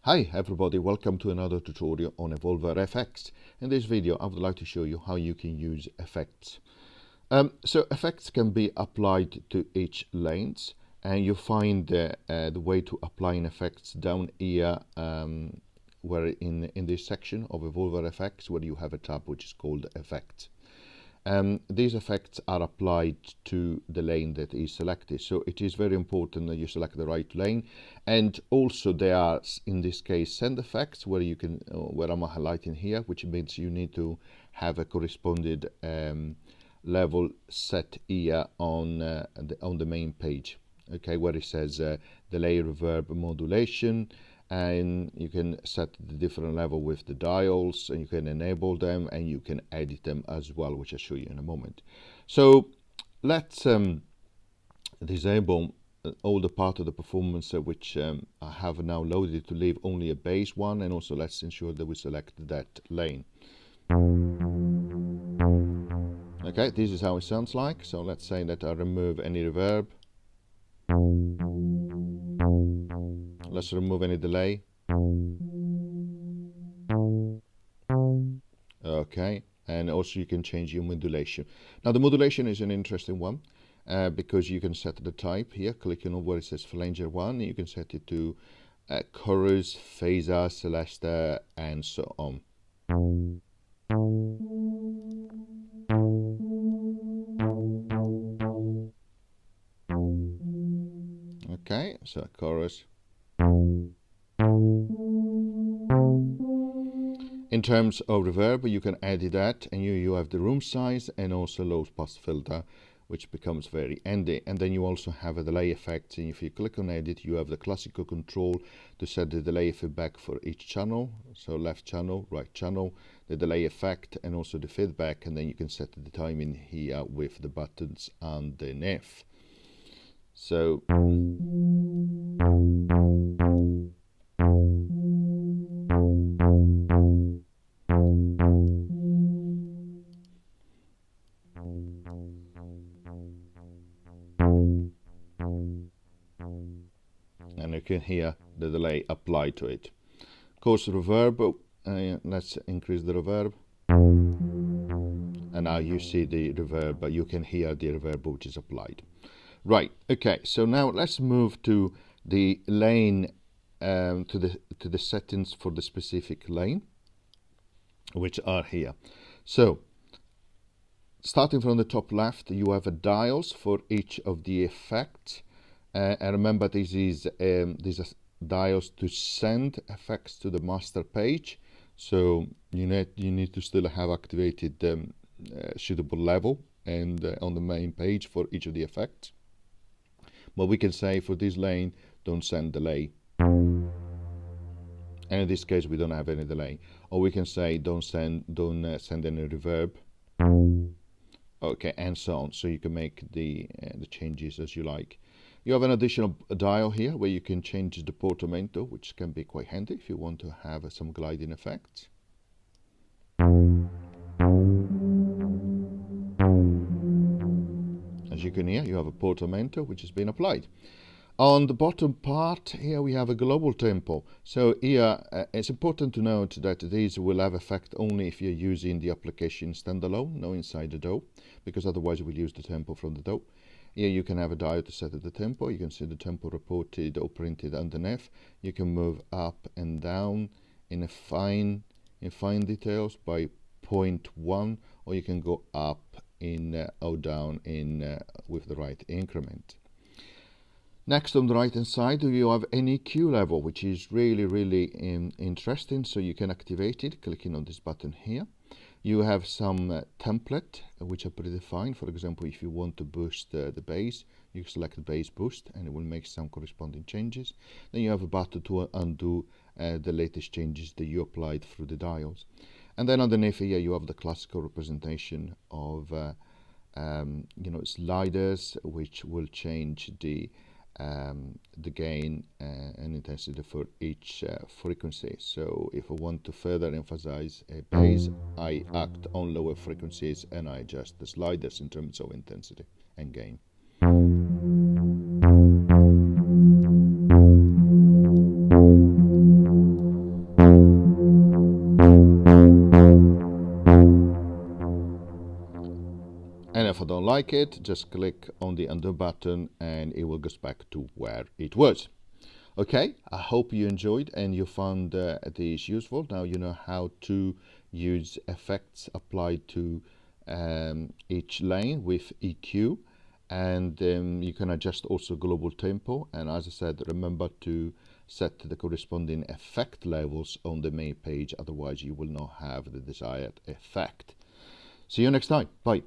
Hi everybody, welcome to another tutorial on EvolverFX. In this video I would like to show you how you can use effects. So effects can be applied to each lanes, and you find the way to apply an effects down here where in this section of EvolverFX where you have a tab which is called effects. These effects are applied to the lane that is selected, so it is very important that you select the right lane. And also there are, in this case, send effects where you can where I'm highlighting here, which means you need to have a corresponding level set here on the main page, okay, where it says delay, reverb, modulation, and you can set the different level with the dials, and you can enable them and you can edit them as well, which I'll show you in a moment. So let's disable all the part of the performance which I have now loaded to leave only a base one, and also let's ensure that we select that lane. Okay, this is how it sounds like. So let's say that I remove any reverb. Let's remove any delay. Okay, and also you can change your modulation. Now the modulation is an interesting one because you can set the type here, clicking on where it says flanger 1, you can set it to chorus, phaser, celesta, and so on. Okay, so chorus. In terms of reverb, you can edit that, and you have the room size and also low pass filter, which becomes very handy. And then you also have a delay effect, and if you click on edit, you have the classical control to set the delay feedback for each channel. So left channel, right channel, the delay effect, and also the feedback, and then you can set the timing here with the buttons underneath. So and you can hear the delay applied to it. Of course, reverb, let's increase the reverb. And now you see the reverb, but you can hear the reverb which is applied. Right, okay, so now let's move to the lane, to the settings for the specific lane, which are here. So starting from the top left, you have a dials for each of the effects. And remember, these are dials to send effects to the master page. So you need to still have activated suitable level and on the main page for each of the effects. But we can say for this lane, don't send delay. And in this case, we don't have any delay. Or we can say don't send any reverb. Okay, and so on. So you can make the changes as you like. You have an additional dial here where you can change the portamento, which can be quite handy if you want to have some gliding effects. As you can hear, you have a portamento which has been applied. On the bottom part here we have a global tempo. So here it's important to note that these will have effect only if you're using the application standalone, no inside the DAW, because otherwise you will use the tempo from the DAW. Here you can have a dial to set the tempo. You can see the tempo reported or printed underneath. You can move up and down in fine details by 0.1, or you can go up in or down in with the right increment. Next, on the right hand side, you have an EQ level, which is really interesting. So you can activate it clicking on this button here. You have some template which are predefined. For example, if you want to boost the bass, you select the bass boost and it will make some corresponding changes. Then you have a button to undo the latest changes that you applied through the dials. And then underneath here you have the classical representation of sliders, which will change the gain and intensity for each frequency. So if I want to further emphasize a bass, I act on lower frequencies and I adjust the sliders in terms of intensity and gain. And if I don't like it, just click on the undo button and it will go back to where it was. Okay, I hope you enjoyed and you found this useful. Now you know how to use effects applied to each lane with EQ, and you can adjust also global tempo. And as I said, remember to set the corresponding effect levels on the main page, otherwise you will not have the desired effect. See you next time. Bye.